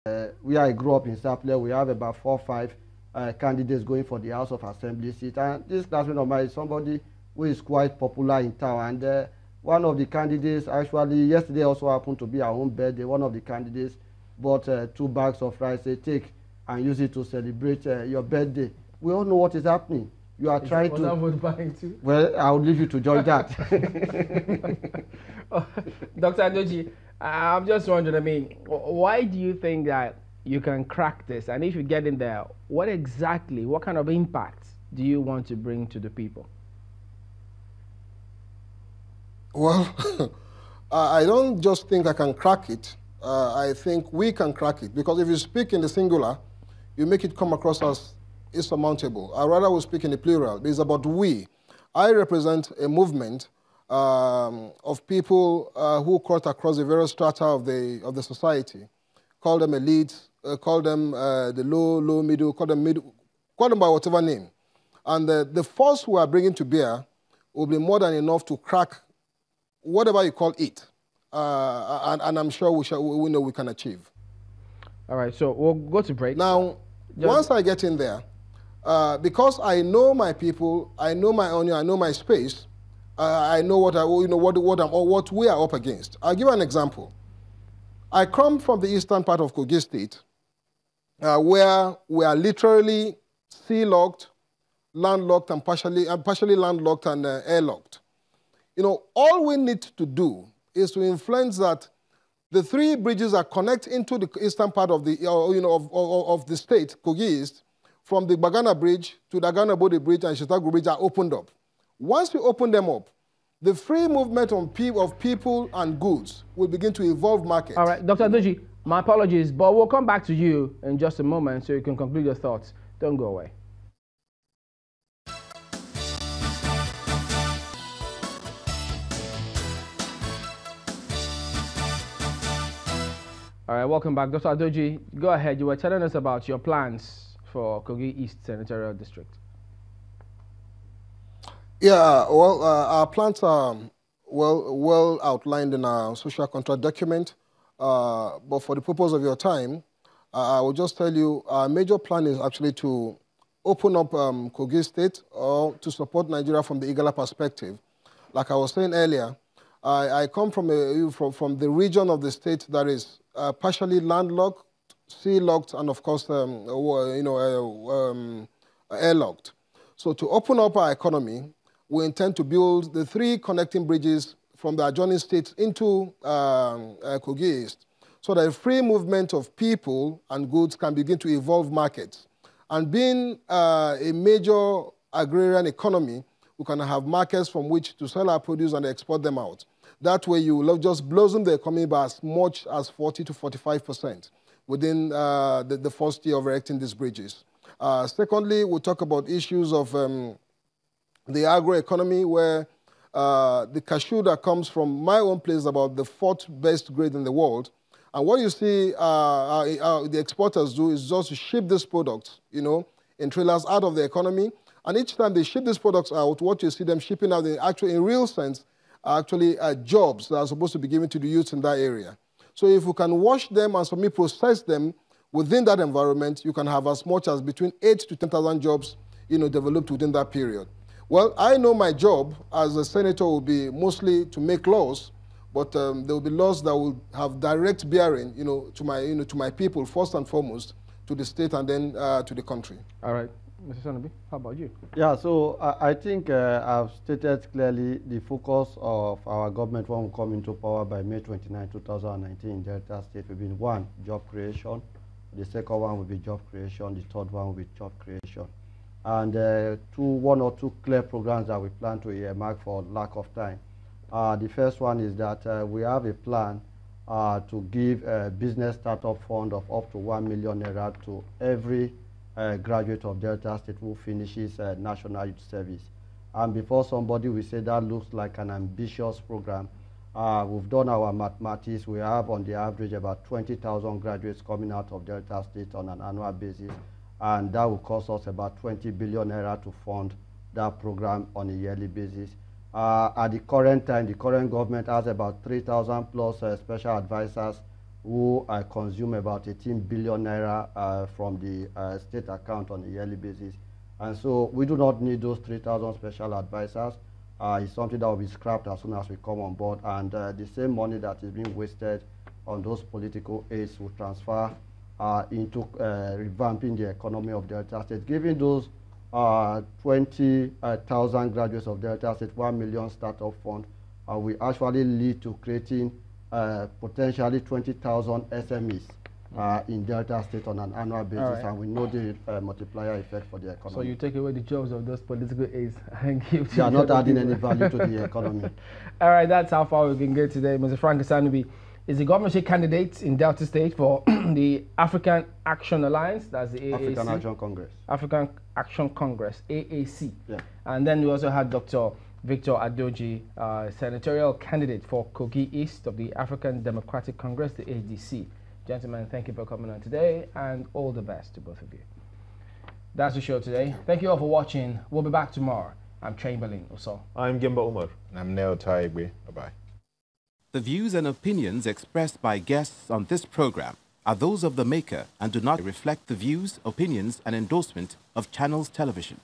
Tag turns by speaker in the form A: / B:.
A: where I grew up in Sapele, we have about 4 or 5 candidates going for the House of Assembly seat. And this classmate of mine is somebody who is quite popular in town. And one of the candidates, actually, yesterday also happened to be our own birthday. One of the candidates bought 2 bags of rice, say, take and use it to celebrate your birthday. We all know what is happening. You are trying to.
B: Was that buying too?
A: Well, I'll leave you to judge that.
B: Dr. Adoji, I'm just wondering, I mean, why do you think that you can crack this? And if you get in there, what kind of impact do you want to bring to the people?
C: Well, I don't just think I can crack it. I think we can crack it. Because if you speak in the singular, you make it come across as insurmountable. I rather will speak in the plural. It's about we. I represent a movement of people who cut across the various strata of the society. Call them elites, call them the low, middle, call them by whatever name. And the force we are bringing to bear will be more than enough to crack whatever you call it. And I'm sure we know we can achieve.
B: All right, so we'll go to break.
C: Now, once I get in there, because I know my people, I know my onion, I know my space, I know what we are up against. I'll give you an example. I come from the eastern part of Kogi State, where we are literally sea-locked, landlocked, and partially landlocked and airlocked. You know, all we need to do is to influence that the 3 bridges that connect into the eastern part of the of the state, Kogi East, from the Bagana Bridge to the Agana Bode Bridge and Shitagu Bridge are opened up. Once we open them up, the free movement of people and goods will begin to evolve markets.
B: All right, Dr. Adoji, my apologies, but we'll come back to you in just a moment so you can conclude your thoughts. Don't go away. All right, welcome back. Dr. Adoji, go ahead. You were telling us about your plans for Kogi East Senatorial District.
C: Yeah, well, our plans are well outlined in our social contract document. But for the purpose of your time, I will just tell you our major plan is actually to open up Kogi State or to support Nigeria from the Igala perspective. Like I was saying earlier, I come from the region of the state that is partially landlocked, sea-locked, and of course, airlocked. So to open up our economy, we intend to build the 3 connecting bridges from the adjoining states into Kogi East, so that a free movement of people and goods can begin to evolve markets. And being a major agrarian economy, we can have markets from which to sell our produce and export them out. That way you will just blossom the economy by as much as 40 to 45% within the first year of erecting these bridges. Secondly, we'll talk about issues of the agroeconomy, where the cashew that comes from my own place is about the 4th best grade in the world. And what you see the exporters do is just to ship these products, in trailers out of the economy. And each time they ship these products out, what you see them shipping out in real sense are actually jobs that are supposed to be given to the youth in that area. So if we can wash them and process them within that environment, you can have as much as between 8,000 to 10,000 jobs, developed within that period. Well, I know my job as a senator will be mostly to make laws, but there will be laws that will have direct bearing, to my people first and foremost, to the state and then to the country.
B: All right. Mr. Sonabi, how about you?
A: Yeah, so I think I've stated clearly the focus of our government when we come into power by May 29, 2019 in Delta State will be 1, job creation. The second one will be job creation. The third one will be job creation. And 1 or 2 clear programs that we plan to earmark for lack of time. The first one is that we have a plan to give a business startup fund of up to 1 million naira to every graduate of Delta State who finishes National Youth Service. And before somebody will say that looks like an ambitious program, we've done our mathematics. We have on the average about 20,000 graduates coming out of Delta State on an annual basis. And that will cost us about 20 billion naira to fund that program on a yearly basis. At the current time, the current government has about 3,000 plus special advisors who consume about 18 billion naira from the state account on a yearly basis. And so we do not need those 3,000 special advisors. It's something that will be scrapped as soon as we come on board. And the same money that is being wasted on those political aids will transfer into revamping the economy of Delta State, giving those 20,000 graduates of Delta State 1 million startup fund will actually lead to creating potentially 20,000 SMEs in Delta State on an annual basis, and we know the multiplier effect for the economy.
B: So you take away the jobs of those political aides and give to
A: they are not adding any value to the economy.
B: All right, that's how far we can get today. Mr. Frank Asanubi is the governorship candidate in Delta State for the African Action Alliance, that's the AAC.
A: African Action Congress.
B: African Action Congress, AAC.
A: Yeah.
B: And then we also had Dr. Victor Adoji, senatorial candidate for Kogi East of the African Democratic Congress, the ADC. Gentlemen, thank you for coming on today, and all the best to both of you. That's the show today. Thank you all for watching. We'll be back tomorrow. I'm Chamberlain Oso.
D: I'm Gimba Umar.
E: And I'm Neo Taigwe. Bye-bye.
F: The views and opinions expressed by guests on this program are those of the maker and do not reflect the views, opinions, and endorsement of Channels Television.